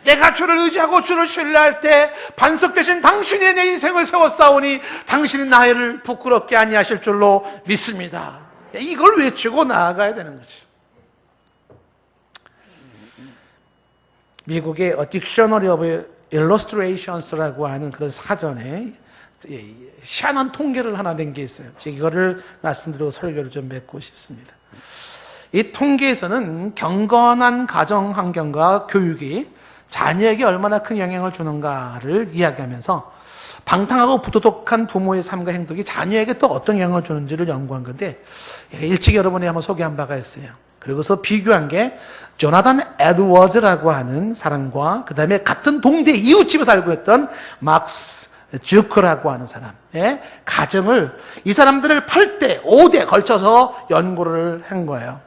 내가 주를 의지하고 주를 신뢰할 때 반석 대신 당신이 내 인생을 세웠사오니 당신이 나를 부끄럽게 아니하실 줄로 믿습니다. 이걸 외치고 나아가야 되는 거죠. 미국의 A Dictionary of Illustrations라고 하는 그런 사전에 희한한 통계를 하나 낸 게 있어요. 제가 이거를 말씀드리고 설교를 좀 맺고 싶습니다. 이 통계에서는 경건한 가정 환경과 교육이 자녀에게 얼마나 큰 영향을 주는가를 이야기하면서 방탕하고 부도덕한 부모의 삶과 행동이 자녀에게 또 어떤 영향을 주는지를 연구한 건데 일찍 여러분이 한번 소개한 바가 있어요. 그리고서 비교한 게 조나단 에드워즈라고 하는 사람과 그 다음에 같은 동네 이웃집에 살고 있던 막스 주크라고 하는 사람의 가정을 이 사람들을 8대, 5대 걸쳐서 연구를 한 거예요.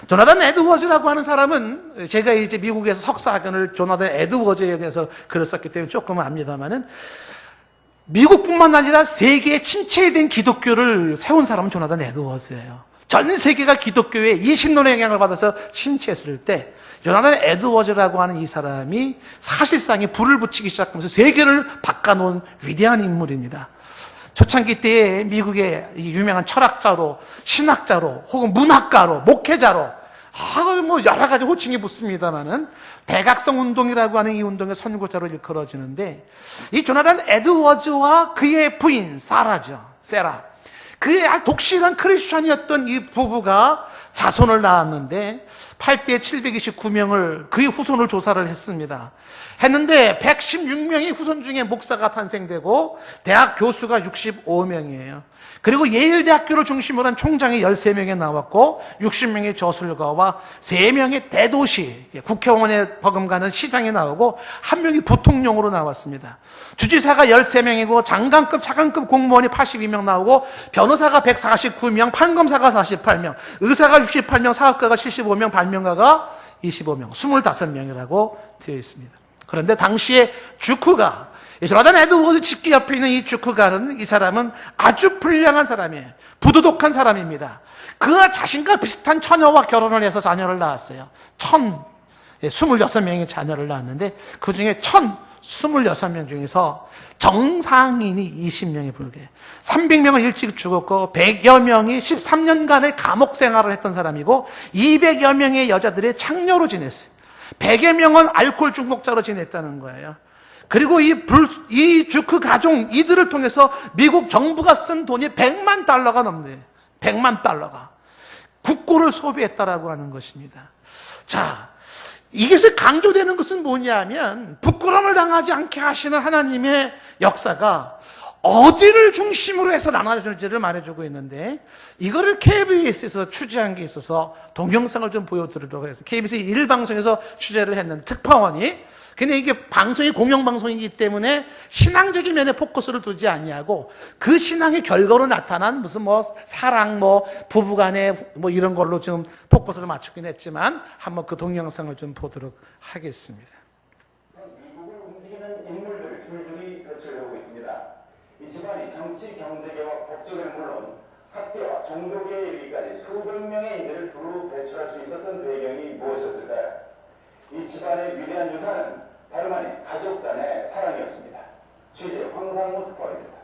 조나단 에드워즈라고 하는 사람은 제가 이제 미국에서 석사학위를 조나단 에드워즈에 대해서 글을 썼기 때문에 조금은 압니다만은 미국뿐만 아니라 세계에 침체된 기독교를 세운 사람은 조나단 에드워즈예요. 전 세계가 기독교의 이 신론의 영향을 받아서 침체했을 때 조나단 에드워즈라고 하는 이 사람이 사실상에 불을 붙이기 시작하면서 세계를 바꿔놓은 위대한 인물입니다. 초창기 때에 미국의 유명한 철학자로, 신학자로, 혹은 문학가로, 목회자로, 뭐 여러 가지 호칭이 붙습니다만은 대각성 운동이라고 하는 이 운동의 선구자로 일컬어지는데 이 조나단 에드워즈와 그의 부인 사라죠. 세라. 그의 독실한 크리스천이었던 이 부부가 자손을 낳았는데 8대 729명을 그의 후손을 조사를 했습니다. 했는데 116명의 후손 중에 목사가 탄생되고 대학 교수가 65명이에요. 그리고 예일대학교를 중심으로 한 총장이 13명이 나왔고 60명의 저술가와 3명의 대도시 국회의원에 버금가는 시장이 나오고 1명이 부통령으로 나왔습니다. 주지사가 13명이고 장관급 차관급 공무원이 82명 나오고 변호사가 149명, 판검사가 48명, 의사가 68명, 사업가가 75명, 발명가가 25명, 25명이라고 되어 있습니다. 그런데 당시에 주크가 조나단 에드워즈 집기 옆에 있는 이 주크가는 이 사람은 아주 불량한 사람이에요. 부도덕한 사람입니다. 그가 자신과 비슷한 처녀와 결혼을 해서 자녀를 낳았어요. 26명의 자녀를 낳았는데 그 중에 26명 중에서 정상인이 20명에 불과해요. 300명은 일찍 죽었고 100여 명이 13년간의 감옥 생활을 했던 사람이고 200여 명의 여자들의 창녀로 지냈어요. 100여 명은 알코올 중독자로 지냈다는 거예요. 그리고 이 주크 가족, 이들을 통해서 미국 정부가 쓴 돈이 100만 달러가 넘네요. 100만 달러가. 국고를 소비했다라고 하는 것입니다. 자, 이것이 강조되는 것은 뭐냐면 부끄러움을 당하지 않게 하시는 하나님의 역사가 어디를 중심으로 해서 나눠줄지를 말해주고 있는데 이거를 KBS에서 취재한 게 있어서 동영상을 좀 보여드리도록 하겠습니다. KBS 1방송에서 취재를 했는 특파원이 근데 이게 방송이 공영방송이기 때문에 신앙적인 면에 포커스를 두지 아니하고 그 신앙의 결과로 나타난 무슨 뭐 사랑, 뭐 부부간에 뭐 이런 걸로 좀 포커스를 맞추긴 했지만 한번 그 동영상을 좀 보도록 하겠습니다. 미국을 움직이는 인물들을 줄줄이 배출하고 있습니다. 이 집안이 정치, 경제계와 법조계는 물론 학계와 종교계에 이르기까지 수백 명의 인재를 두루 배출할 수 있었던 배경이 무엇이었을까요? 이 집안의 위대한 유산은 다름 아닌 가족 간의 사랑이었습니다. 취재 황상무 특파원입니다.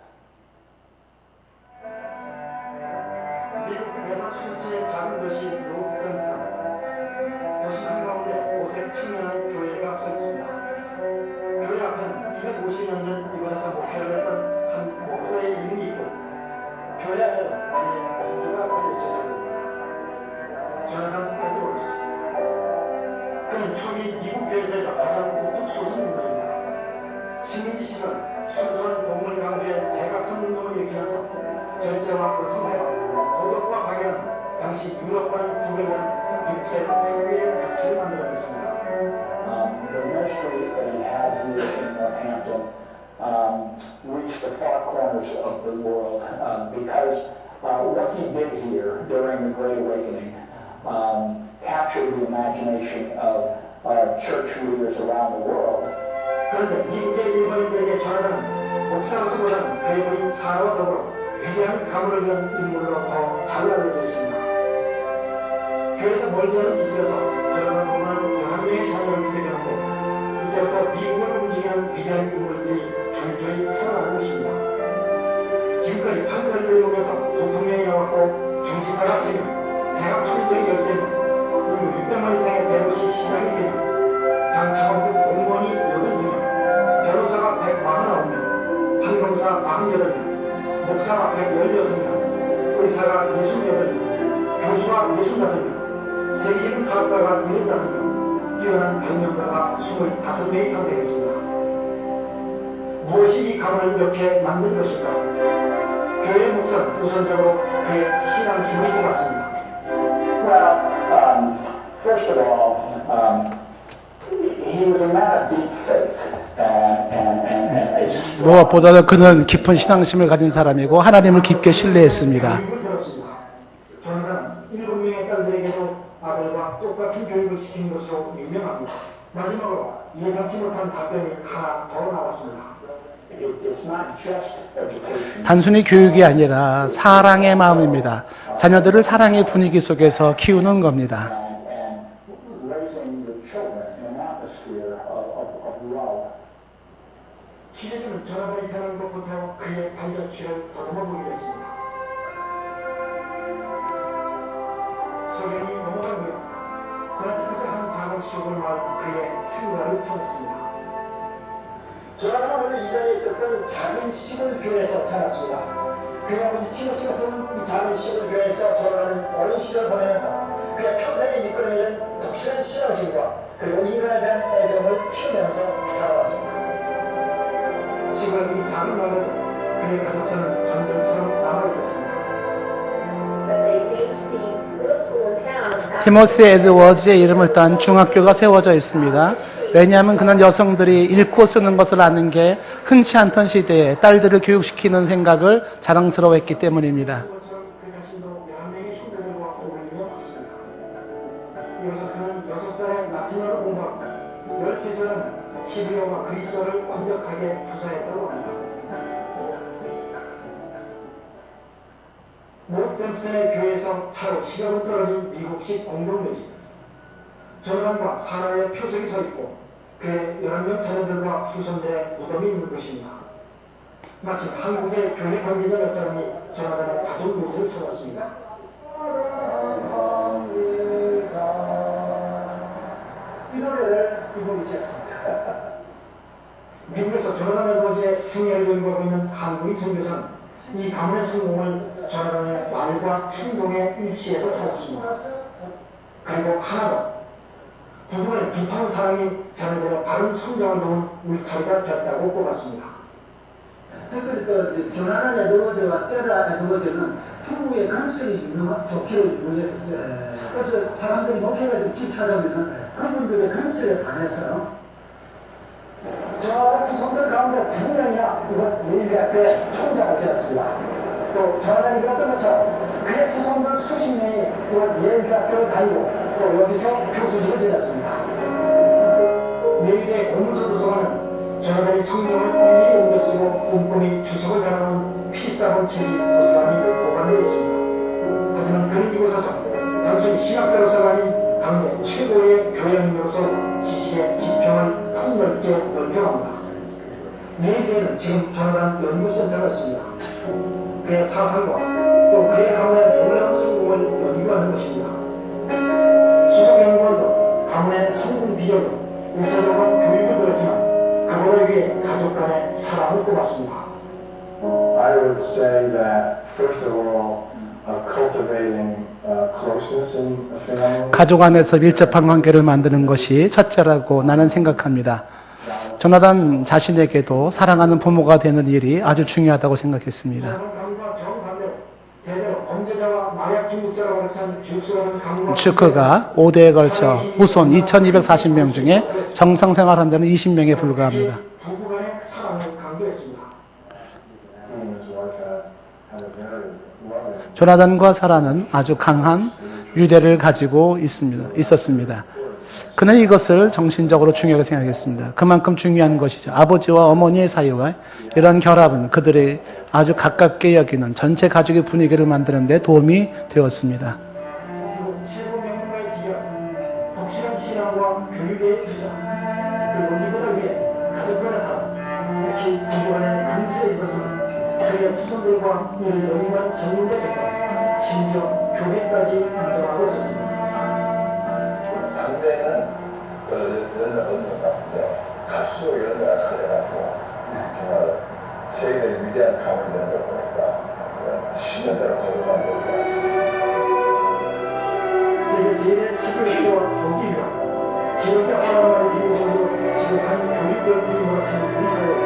미국 매사추세츠의 작은 도시 노브턴턴. 도시 한가운데 고색 측면한 교회가 서 있습니다. 교회 앞에는 250년 전 이곳에서 목회를 했던 한 목사의 이름이 있고 교회 안에는 많이 구조가 걸려있습니다. 조나단 에드워즈. 그는 초기 미국 교회에서 가장 우뚝 솟은 인물입니다. 식민지 시절 순수한 동물 강조의 대각선 운동을 일으키면서 절제와 의성회와 도덕과 박애는 당시 유럽과는 구별된 미국사회 특유의 가치를 만들어냈습니다. The ministry that he had here in Northampton reached the far corners of the world because what he did here during the Great Awakening captured the imagination of church leaders around the world. 그런데 미국의 일본인들에게 조나단은 목사로서보다는 그의 부인 사라와 더불어 위대한 가문을 이은 인물로 더 잘 알려져 있습니다. 교회에서 멀지 않은 이 집에서 조나단은 11명의 자녀를 두게 되는데 이때부터 미국을 움직이는 위대한 인물들이 줄줄이 태어나는 것입니다. 지금까지 판결을 들어오면서 부통령이 나왔고 중지사가 3명, 대학 총장이 13명, 그리고 600만 이상의 대도시 시장이 3명, 장차관급 공무원이 82명, 변호사가 149명, 판검사 48명, 목사가 116명, 의사가 68명, 교수가 65명, 세계적인 사업가가 75명, 뛰어난 발명가가 25명이 탄생했습니다. 무엇이 이 가문을 이렇게 만든 것일까? 교회 목사는 우선적으로 그의 신앙심을 뽑았습니다. Well, first of all, he was a man of deep faith, and a 무엇보다도 그는 깊은 신앙심을 가진 사람이고 하나님을 깊게 신뢰했습니다. 교육을 들었습니다. 조나단은 7명의 딸들에게도 아들과 똑같은 교육을 시킨 것으로 유명합니다. 마지막으로 예상치 못한 답변이 하나 더 나왔습니다. it's not just education. 단순히 교육이 아니라 사랑의 마음입니다. 자녀들을 사랑의 분위기 속에서 키우는 겁니다. And raising your children in an atmosphere of love. 취재진은 조나단이 태어난 것부터 그의 발자취를 더듬어 보기로 했습니다. 소련이 넘어간 후에 코나티컷의 한 작은 시골 마을 그의 생가를 찾았습니다. 조나단은 원래 이 자리에 있었던 작은 시골 교회에서 태어났습니다. 그의 아버지 티모시가 세운 이 작은 시골 교회에서 조나단은 어린 시절 보내면서 그의 평생의 밑거름이 된 독실한 신앙심과 그리고 인간에 대한 애정을 키우면서 자라왔습니다. 시골 이 작은 마을에도 그의 가족사는 전쟁처럼 남아있었습니다. 티모시 에드워즈의 이름을 딴 중학교가 세워져 있습니다. 왜냐하면 그는 여성들이 읽고 쓰는 것을 아는 게 흔치 않던 시대에 딸들을 교육시키는 생각을 자랑스러워했기 때문입니다. 그 자신도 11명의 형제들과 어울리며 컸습니다. 이어서 그는 6살에 라틴어를 공부하고 13살은 히브리어와 그리스어를 완벽하게 구사했다고 합니다. 모르템프턴의 교회에서 차로 10여분 떨어진 미국식 공동묘지. 조나단과 사라의 표석이 서 있고 그의 11명 자녀들과 후손들의 무덤이 있는 곳입니다. 마침 한국의 교회 관계자 몇 사람이 조나단의 가족 묘지를 찾았습니다. 이 노래를 이분이 지었습니다. 미국에서 조나단 에드워즈의 생애를 연구하고 있는 한국인 선교사는 이 가문의 성공을 조나단의 말과 행동의 일치에서 찾았습니다. 그리고 하나 더, 부부의 두터운 사랑이 자녀들의 바른 성장을 도운 울타리가 됐다고 꼽았습니다. 특별히 또 조나단 에드워즈와 세라 에드워즈는 부부의 감성이 좋기로 유명했었어요. 그래서 사람들이 목회자들이 집 찾아오면 그분들의 감성에 반해서 저 후손들 가운데 2명이나 이번 예일대학교에 총장을 지었습니다. 또 조나단이 그랬던 것처럼 그의 후손들 수십 명이 이번 예일대학교를 다니고 또 여기서 교수직을 지냈습니다. 예일대 공문서 도서관은 조나단이 성경을 일일이 옮겨 쓰고 꼼꼼히 주석을 달아놓은 필사본 책이 도서관이 보관되어 있습니다. 하지만 그는 이곳에서 단순히 신학자로서가 아닌 당대 최고의 교양인으로서 지식의 지평을 폭넓게 넓혀갑니다. 예일대에는 지금 조나단 연구센터가 있습니다. 그의 사상과 또 그의 가문의 놀라운 성공을 연구하는 것입니다. 수석연구원도 가문의 성공 비결로 일차적으로 교육을 들었지만 그보다 위해 가족 간의 사랑을 꼽았습니다. I would say that first of all, cultivating closeness in a family. 가족 안에서 밀접한 관계를 만드는 것이 첫째라고 나는 생각합니다. 조나단 자신에게도 사랑하는 부모가 되는 일이 아주 중요하다고 생각했습니다. 가문과 정반대로 대대로 범죄자와 마약 중독자라고 가르친 주스라는 가문과 츠크가 5대에 걸쳐 후손 2240명 중에 정상생활한 자는 20명에 불과합니다. 부부간의 사랑을 강조했습니다. He and his wife had a very loving. 조나단과 사라는 아주 강한 유대를 가지고 있었습니다. 그는 이것을 정신적으로 중요하게 생각했습니다. 그만큼 중요한 것이죠. 아버지와 어머니의 사이와 이런 결합은 그들이 아주 가깝게 여기는 전체 가족의 분위기를 만드는 데 도움이 되었습니다. 그리고 최고 명문가의 비결, 독실한 신앙과 교육의 주장, 그리고 이보다 위에 가족간의 사랑, 특히 부부간의 감사에 있어서는 그의 후손들과 이를 영위한 전문가 제과, 심지어 교회까지 인정하고 있었습니다. 당대는 연배가 없는 것 같은데 갈수록 연배가 커져가지고 정말 세계의 위대한 가문이 되는 걸 보니까 10년대로 거듭난 걸 세계 제1의 세계학교와 조기유학, 기독교 하나만의 세계적으로 지독한 교육열등이 몰아치는 우리 사회에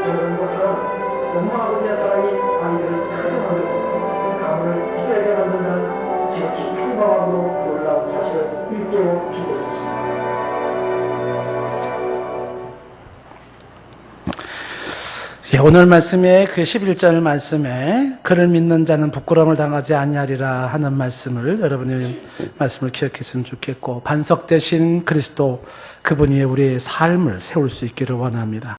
조던과 사랑은 엄마 아버지의 사랑이 아이들을 크게 만들고 가문을 기대하게 만든다는 지극히 평범하고 놀라운 사실을 일깨워 주고 있었습니다. 예, 오늘 말씀에 그 11절 말씀에 그를 믿는 자는 부끄러움을 당하지 아니하리라 하는 말씀을 여러분의 말씀을 기억했으면 좋겠고 반석 대신 그리스도 그분이 우리의 삶을 세울 수 있기를 원합니다.